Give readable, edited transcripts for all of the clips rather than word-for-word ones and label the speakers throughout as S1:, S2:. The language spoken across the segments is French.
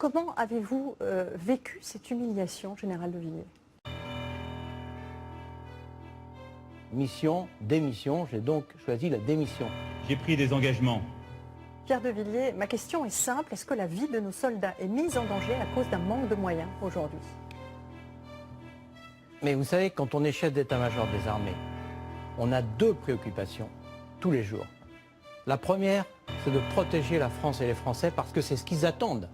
S1: Comment avez-vous vécu cette humiliation, général de Villiers?
S2: Mission, démission, j'ai donc choisi la démission.
S3: J'ai pris des engagements.
S1: Pierre de Villiers, ma question est simple. Est-ce que la vie de nos soldats est mise en danger à cause d'un manque de moyens aujourd'hui?
S2: Mais vous savez, quand on est chef d'état-major des armées, on a deux préoccupations tous les jours. La première, c'est de protéger la France et les Français parce que c'est ce qu'ils attendent.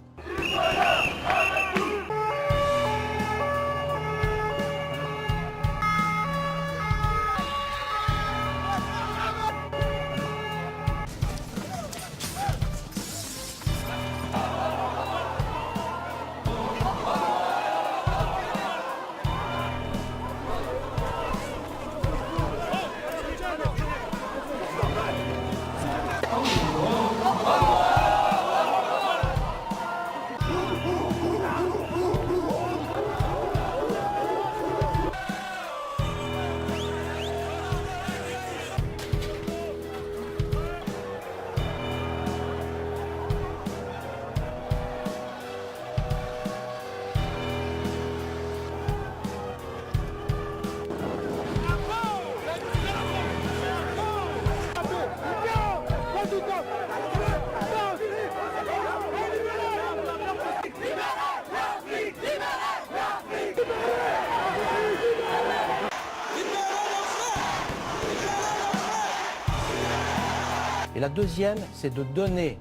S2: Et la deuxième, c'est de donner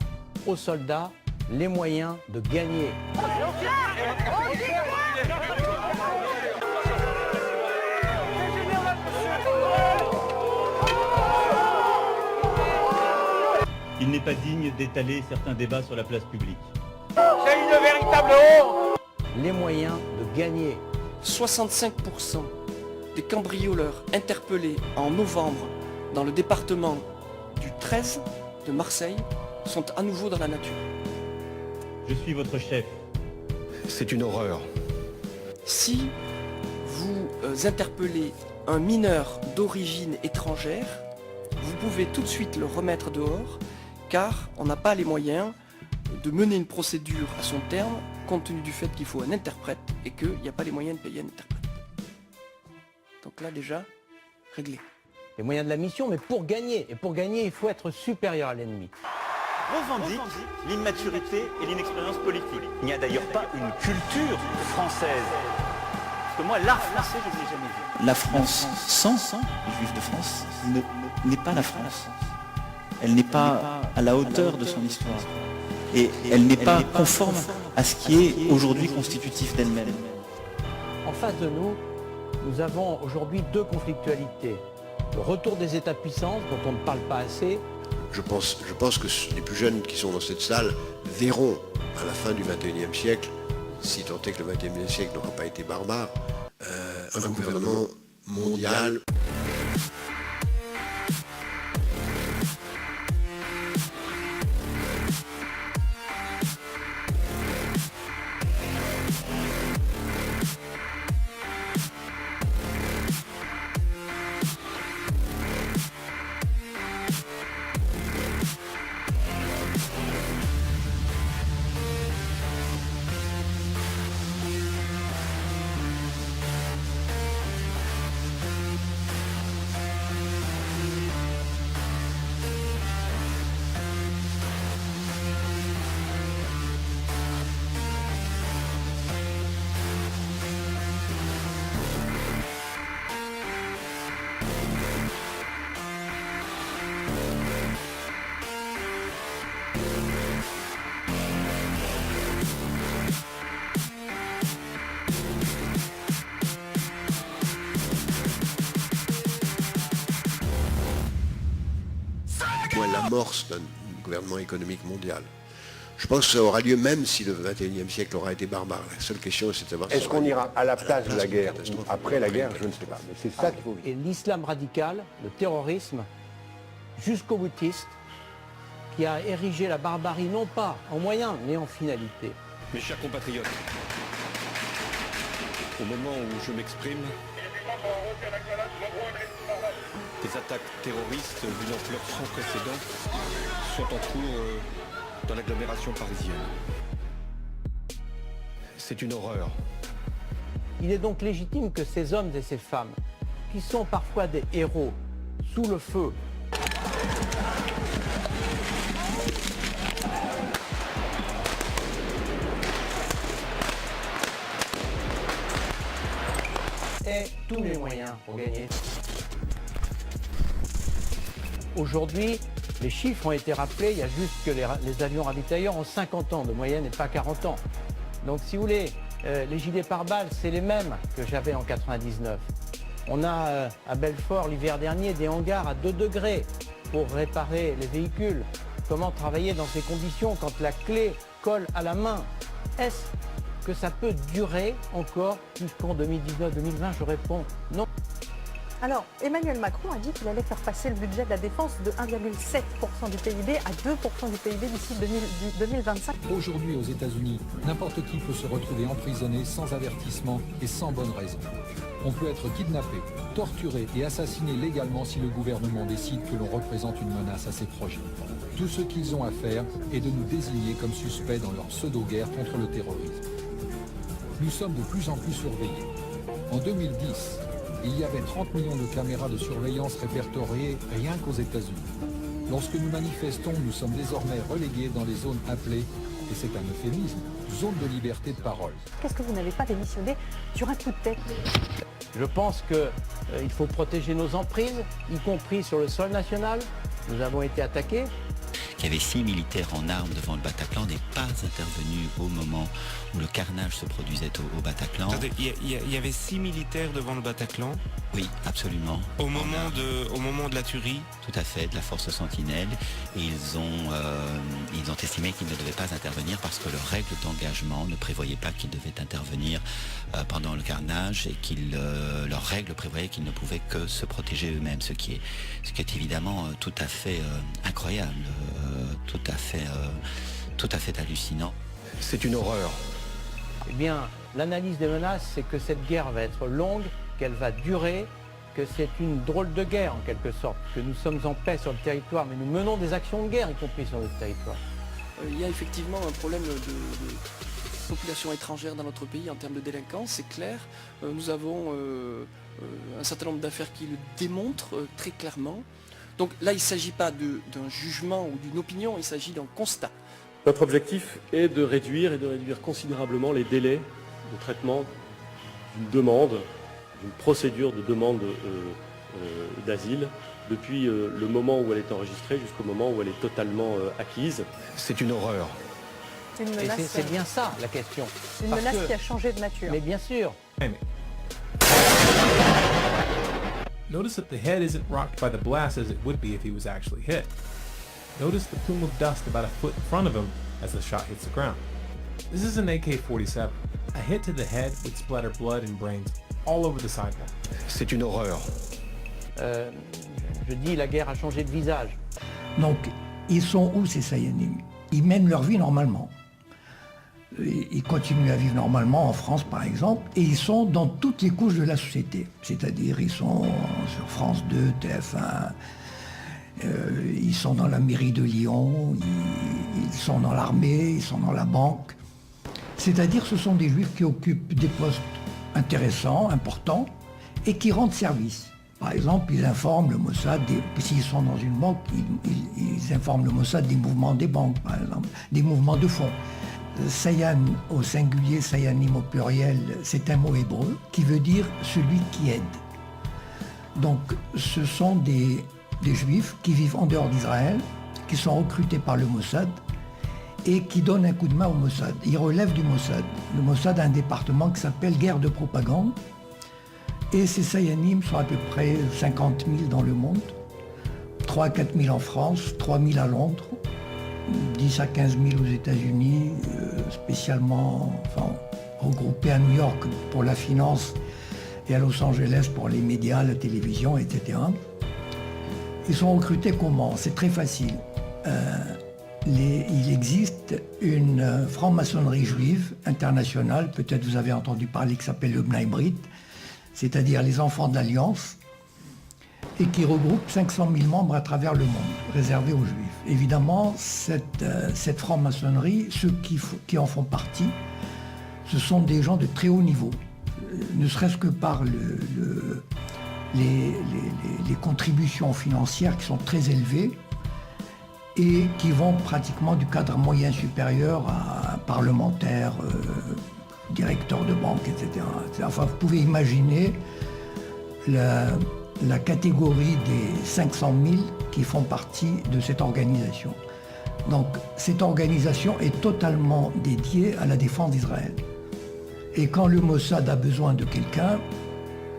S2: aux soldats les moyens de gagner.
S3: Il n'est pas digne d'étaler certains débats sur la place publique.
S4: C'est une véritable honte!
S2: Les moyens de gagner.
S5: 65% des cambrioleurs interpellés en novembre dans le département du 13 de Marseille sont à nouveau dans la nature.
S3: Je suis votre chef.
S6: C'est une horreur.
S5: Si vous interpellez un mineur d'origine étrangère, vous pouvez tout de suite le remettre dehors, car on n'a pas les moyens de mener une procédure à son terme, compte tenu du fait qu'il faut un interprète et qu'il n'y a pas les moyens de payer un interprète. Donc là déjà, réglé.
S2: Les moyens de la mission, mais pour gagner. Et pour gagner, il faut être supérieur à l'ennemi.
S7: Revendique l'immaturité et l'inexpérience politique. Il n'y a d'ailleurs pas une culture française. Parce que moi, l'art français, je ne l'ai jamais vu.
S8: La France sans les Juifs de France n'est pas la France. Elle n'est pas à la hauteur de son histoire. Et elle n'est pas conforme à ce qui est aujourd'hui constitutif d'elle-même.
S2: En face de nous, nous avons aujourd'hui deux conflictualités. Le retour des États-puissances, dont on ne parle pas assez.
S6: Je pense que les plus jeunes qui sont dans cette salle verront à la fin du XXIe siècle, si tant est que le XXIe siècle n'aura pas été barbare, un gouvernement mondial. L'amorce d'un gouvernement économique mondial. Je pense que ça aura lieu même si le XXIe siècle aura été barbare. La seule question, c'est de savoir...
S9: Est-ce qu'on ira à la place de la guerre ou après la guerre? Je ne sais pas. Mais c'est ça qu'il faut vivre.
S2: Et l'islam radical, le terrorisme, jusqu'au boutiste, qui a érigé la barbarie non pas en moyen, mais en finalité.
S6: Mes chers compatriotes, au moment où je m'exprime, des attaques terroristes d'une ampleur sans précédent sont en cours dans l'agglomération parisienne. C'est une horreur.
S2: Il est donc légitime que ces hommes et ces femmes, qui sont parfois des héros, sous le feu, aient tous les moyens pour gagner. Aujourd'hui, les chiffres ont été rappelés, il y a juste que les avions ravitailleurs ont 50 ans de moyenne et pas 40 ans. Donc si vous voulez, les gilets pare-balles, c'est les mêmes que j'avais en 99. On a à Belfort l'hiver dernier des hangars à 2 degrés pour réparer les véhicules. Comment travailler dans ces conditions quand la clé colle à la main? Est-ce que ça peut durer encore jusqu'en 2019-2020? Je réponds non.
S1: Alors, Emmanuel Macron a dit qu'il allait faire passer le budget de la défense de 1,7% du PIB à 2% du PIB d'ici 2025.
S10: Aujourd'hui, aux États-Unis, n'importe qui peut se retrouver emprisonné sans avertissement et sans bonne raison. On peut être kidnappé, torturé et assassiné légalement si le gouvernement décide que l'on représente une menace à ses projets. Tout ce qu'ils ont à faire est de nous désigner comme suspects dans leur pseudo-guerre contre le terrorisme. Nous sommes de plus en plus surveillés. En 2010, il y avait 30 millions de caméras de surveillance répertoriées rien qu'aux États-Unis. Lorsque nous manifestons, nous sommes désormais relégués dans les zones appelées, et c'est un euphémisme, zones de liberté de parole.
S1: Qu'est-ce que vous n'avez pas démissionné sur un coup de tête?
S2: Je pense qu'il faut protéger nos emprises, y compris sur le sol national. Nous avons été attaqués.
S11: Il y avait 6 militaires en armes devant le Bataclan, n'est pas intervenu au moment où le carnage se produisait au Bataclan.
S12: Il y avait 6 militaires devant le Bataclan?
S11: Oui, absolument.
S12: Au moment de la tuerie?
S11: Tout à fait, de la force Sentinelle. Et ils ont estimé qu'ils ne devaient pas intervenir parce que leurs règles d'engagement ne prévoyaient pas qu'ils devaient intervenir pendant le carnage et leurs règles prévoyaient qu'ils ne pouvaient que se protéger eux-mêmes, ce qui est évidemment tout à fait incroyable. Tout à fait hallucinant.
S6: C'est une horreur.
S2: Eh bien, l'analyse des menaces, c'est que cette guerre va être longue, qu'elle va durer, que c'est une drôle de guerre en quelque sorte, que nous sommes en paix sur le territoire, mais nous menons des actions de guerre, y compris sur le territoire.
S5: Il y a effectivement un problème de population étrangère dans notre pays en termes de délinquance, c'est clair. Nous avons un certain nombre d'affaires qui le démontrent très clairement. Donc là, il ne s'agit pas d'un jugement ou d'une opinion, il s'agit d'un constat.
S13: Notre objectif est de réduire considérablement les délais de traitement d'une demande, d'une procédure de demande d'asile, depuis le moment où elle est enregistrée jusqu'au moment où elle est totalement acquise.
S6: C'est une horreur.
S2: C'est bien ça la question.
S1: Une menace qui a changé de nature.
S2: Mais bien sûr.
S14: Notice that the head isn't rocked by the blast as it would be if he was actually hit. Notice the plume of dust about a foot in front of him as the shot hits the ground. This is an AK-47. A hit to the head would splatter blood and brains all over the sidewalk.
S6: C'est une horreur.
S2: Je dis la guerre a changé de visage.
S15: Donc, ils sont où ces Sayanim? Ils mènent leur vie normalement. Ils continuent à vivre normalement en France par exemple, et ils sont dans toutes les couches de la société. C'est-à-dire ils sont sur France 2, TF1, ils sont dans la mairie de Lyon, ils sont dans l'armée, ils sont dans la banque. C'est-à-dire ce sont des juifs qui occupent des postes intéressants, importants, et qui rendent service. Par exemple, ils informent le Mossad, s'ils sont dans une banque, ils informent le Mossad des mouvements des banques, par exemple, des mouvements de fonds. Sayan au singulier, Sayanim au pluriel, c'est un mot hébreu qui veut dire celui qui aide. Donc ce sont des juifs qui vivent en dehors d'Israël, qui sont recrutés par le Mossad et qui donnent un coup de main au Mossad. Ils relèvent du Mossad. Le Mossad a un département qui s'appelle guerre de propagande et ces Sayanim sont à peu près 50 000 dans le monde, 3 à 4 000 en France, 3 000 à Londres, 10 à 15 000 aux États-Unis, spécialement regroupés à New York pour la finance et à Los Angeles pour les médias, la télévision, etc. Ils sont recrutés comment? C'est très facile. Il existe une franc-maçonnerie juive internationale, peut-être vous avez entendu parler, qui s'appelle le Bnei Brit, c'est-à-dire les enfants de l'Alliance, et qui regroupe 500 000 membres à travers le monde, réservés aux Juifs. Évidemment, cette franc-maçonnerie, ceux qui en font partie, ce sont des gens de très haut niveau, ne serait-ce que par les contributions financières qui sont très élevées et qui vont pratiquement du cadre moyen supérieur à parlementaire, directeur de banque, etc. Enfin, vous pouvez imaginer la catégorie des 500 000 qui font partie de cette organisation. Donc, cette organisation est totalement dédiée à la défense d'Israël. Et quand le Mossad a besoin de quelqu'un,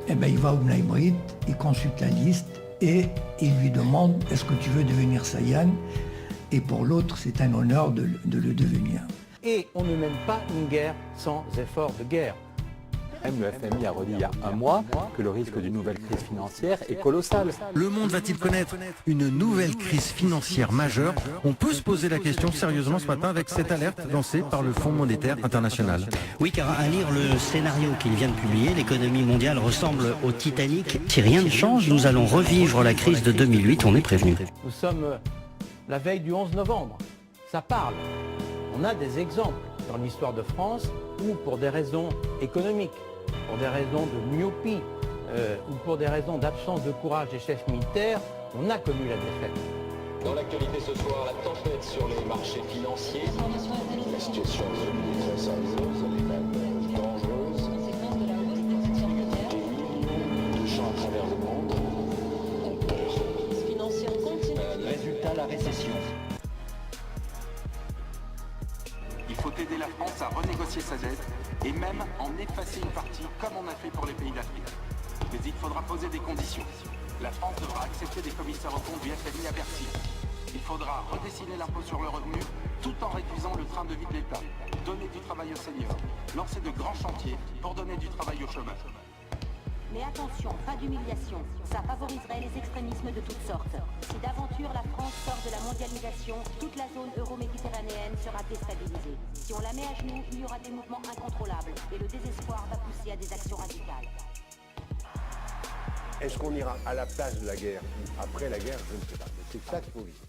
S15: eh ben, il va au Bnei Brit, il consulte la liste et il lui demande « Est-ce que tu veux devenir Sayan ?» Et pour l'autre, c'est un honneur de le devenir.
S2: Et on ne mène pas une guerre sans effort de guerre.
S16: Même le FMI a redit il y a un mois que le risque d'une nouvelle crise financière est colossal.
S17: Le monde va-t-il connaître une nouvelle crise financière majeure? On peut se poser la question sérieusement ce matin avec cette alerte lancée par le Fonds monétaire international.
S18: Oui, car à lire le scénario qu'il vient de publier, l'économie mondiale ressemble au Titanic. Si rien ne change, nous allons revivre la crise de 2008, on est prévenu.
S2: Nous sommes la veille du 11 novembre. Ça parle. On a des exemples dans l'histoire de France où, pour des raisons économiques, pour des raisons de myopie ou pour des raisons d'absence de courage des chefs militaires, on a connu la défaite.
S19: Dans l'actualité ce soir, la tempête sur les marchés financiers. La situation est très sérieuse, elle est même dangereuse. Des millions de gens à travers le monde ont peur.
S11: Résultat, la récession.
S20: Il faut aider la France à renégocier sa dette et même en effacer une partie comme on a fait pour les pays d'Afrique. Mais il faudra poser des conditions. La France devra accepter des commissaires aux comptes du FMI à Bercy. Il faudra redessiner l'impôt sur le revenu tout en réduisant le train de vie de l'État. Donner du travail aux seniors. Lancer de grands chantiers pour donner du travail aux chômeurs.
S21: Mais attention, pas d'humiliation. Ça favoriserait les extrémismes de toutes sortes. Si d'aventure la France sort de la mondialisation, toute la zone euro-méditerranéenne sera déstabilisée. Si on la met à genoux, il y aura des mouvements incontrôlables et le désespoir va pousser à des actions radicales.
S9: Est-ce qu'on ira à la place de la guerre ou après la guerre? Je ne sais pas. Mais c'est ça qu'il faut vivre.